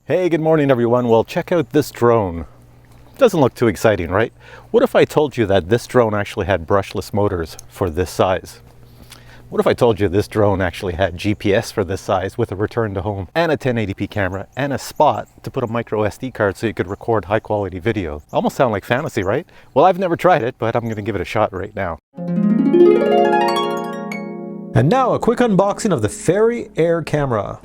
Hey, good morning everyone. Well, check out this drone. Doesn't look too exciting, right? What if I told you that this drone actually had brushless motors for this size? What if I told you this drone actually had GPS for this size with a return to home and a 1080p camera and a spot to put a micro SD card so you could record high quality video? Almost sound like fantasy, right? Well, I've never tried it, but I'm gonna give it a shot right now. And now a quick unboxing of the Fairy Air camera.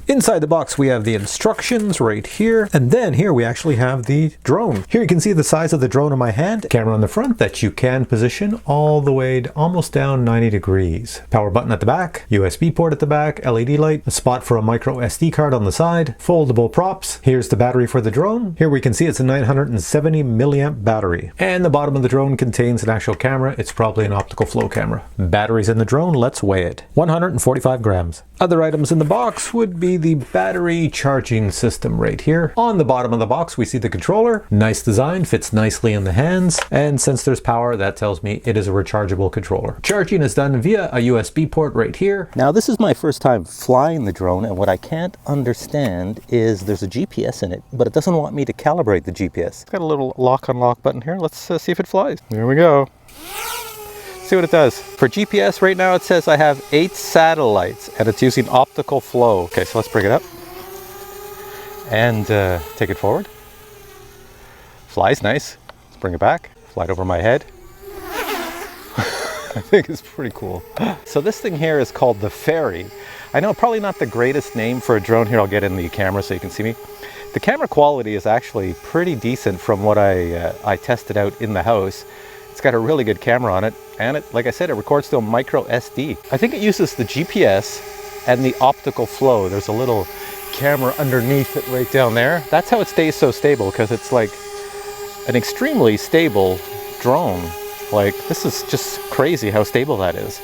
Inside the box we have the instructions right here, and then here we actually have the drone. Here you can see the size of the drone in my hand, camera on the front that you can position all the way almost down 90 degrees. Power button at the back, USB port at the back, LED light, a spot for a micro SD card on the side, foldable props. Here's the battery for the drone. Here we can see it's a 970 milliamp battery. And the bottom of the drone contains an actual camera. It's probably an optical flow camera. Batteries in the drone, let's weigh it. 145 grams. Other items in the box would be the battery charging system right here. On the bottom of the box we see the controller. Nice design, fits nicely in the hands, and since there's power, that tells me it is a rechargeable controller. Charging is done via a USB port right here. Now this is my first time flying the drone, and what I can't understand is there's a GPS in it, but it doesn't want me to calibrate the GPS. It's got a little lock unlock button here. Let's see if it flies. There we go. See what it does. For GPS right now it says I have 8 satellites and it's using optical flow. Okay, so let's bring it up and take it forward. Flies nice. Let's bring it back. Fly it over my head. I think it's pretty cool. So this thing here is called the Fairy. I know probably not the greatest name for a drone. Here, I'll get in the camera so you can see me. The camera quality is actually pretty decent from what I tested out in the house. It's got a really good camera on it, and it, like I said, it records to a micro SD. I think it uses the GPS and the optical flow. There's a little camera underneath it right down there. That's how it stays so stable, because it's like an extremely stable drone. Like, this is just crazy how stable that is.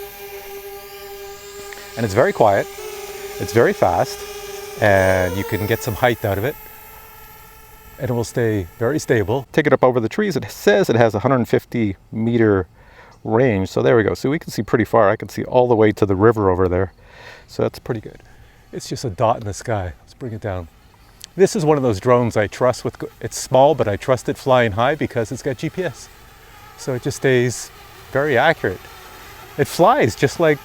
And it's very quiet, it's very fast, and you can get some height out of it. And it will stay very stable. Take it up over the trees. It says it has 150 meter range. So there we go. So we can see pretty far. I can see all the way to the river over there. So that's pretty good. It's just a dot in the sky. Let's bring it down. This is one of those drones I trust with. It's small, but I trust it flying high because it's got GPS. So it just stays very accurate. It flies just like,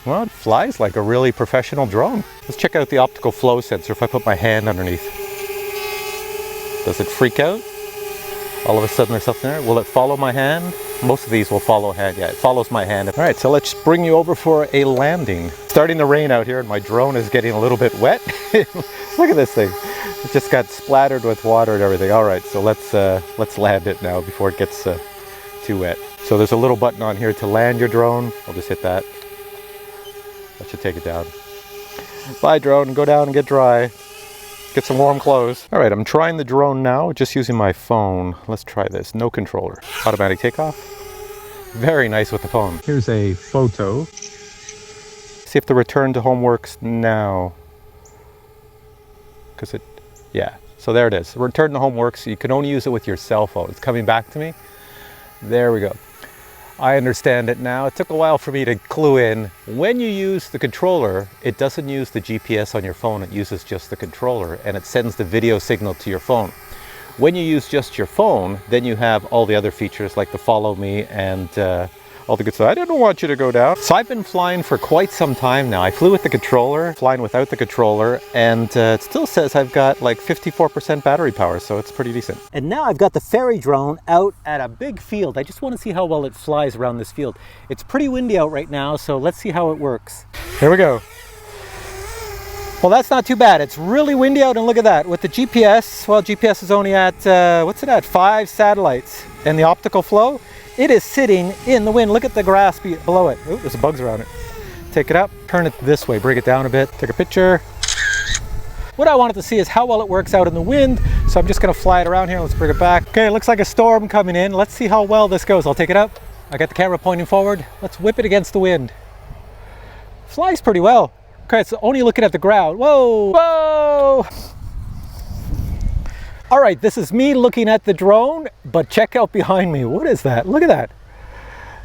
well, it flies like a really professional drone. Let's check out the optical flow sensor if I put my hand underneath. Does it freak out? All of a sudden there's something there. Will it follow my hand? Most of these will follow hand. Yeah, it follows my hand. All right, so let's bring you over for a landing. It's starting to rain out here and my drone is getting a little bit wet. Look at this thing. It just got splattered with water and everything. All right, so let's land it now before it gets too wet. So there's a little button on here to land your drone. I'll just hit that. That should take it down. Bye drone, go down and get dry. Get some warm clothes. All right, I'm trying the drone now, just using my phone. Let's try this. No controller. Automatic takeoff. Very nice with the phone. Here's a photo. See if the return to home works now. Yeah, so there it is. Return to home works. You can only use it with your cell phone. It's coming back to me. There we go. I understand it now. It took a while for me to clue in. When you use the controller, it doesn't use the GPS on your phone. It uses just the controller and it sends the video signal to your phone. When you use just your phone, then you have all the other features like the follow me and all the good stuff. I didn't want you to go down. So I've been flying for quite some time now. I flew with the controller, flying without the controller, and it still says I've got like 54% battery power, so it's pretty decent. And now I've got the Fairy drone out at a big field. I just want to see how well it flies around this field. It's pretty windy out right now, so let's see how it works. Here we go. Well, that's not too bad. It's really windy out, and look at that. With the GPS, well, GPS is only at, what's it at? 5 satellites. And the optical flow, it is sitting in the wind. Look at the grass below it. Oh, there's bugs around it. Take it up, turn it this way, bring it down a bit, take a picture. What I wanted to see is how well it works out in the wind. So I'm just gonna fly it around here. Let's bring it back. Okay, it looks like a storm coming in. Let's see how well this goes. I'll take it up. I got the camera pointing forward. Let's whip it against the wind. Flies pretty well. Okay, it's only looking at the ground. Whoa, whoa. All right, this is me looking at the drone, but check out behind me. What is that? Look at that.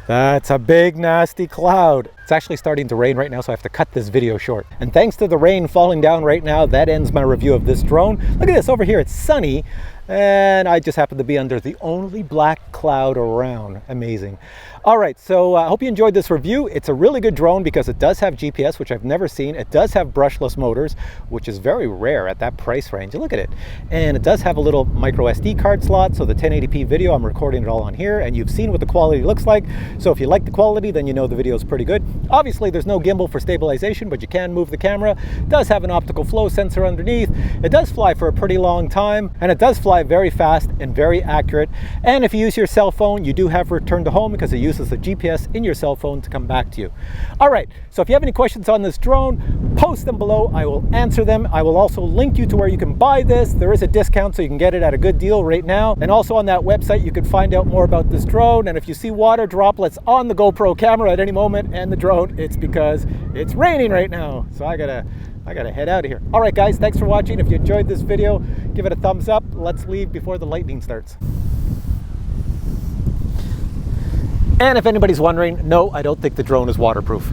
That's a big, nasty cloud. It's actually starting to rain right now, so I have to cut this video short. And thanks to the rain falling down right now, that ends my review of this drone. Look at this, over here it's sunny, and I just happen to be under the only black cloud around. Amazing. All right, so I hope you enjoyed this review. It's a really good drone because it does have GPS, which I've never seen. It does have brushless motors, which is very rare at that price range. Look at it. And it does have a little micro SD card slot, so the 1080p video, I'm recording it all on here, and you've seen what the quality looks like. So if you like the quality, then you know the video is pretty good. Obviously, there's no gimbal for stabilization, but you can move the camera. It does have an optical flow sensor underneath. It does fly for a pretty long time, and it does fly very fast and very accurate. And if you use your cell phone, you do have return to home because it uses the GPS in your cell phone to come back to you. All right, so if you have any questions on this drone, post them below. I will answer them. I will also link you to where you can buy this. There is a discount, so you can get it at a good deal right now. And also on that website, you can find out more about this drone. And if you see water droplets on the GoPro camera at any moment and the drone, it's because it's raining right now. So I gotta head out of here. All right, guys, thanks for watching. If you enjoyed this video, give it a thumbs up. Let's leave before the lightning starts. And if anybody's wondering, no, I don't think the drone is waterproof.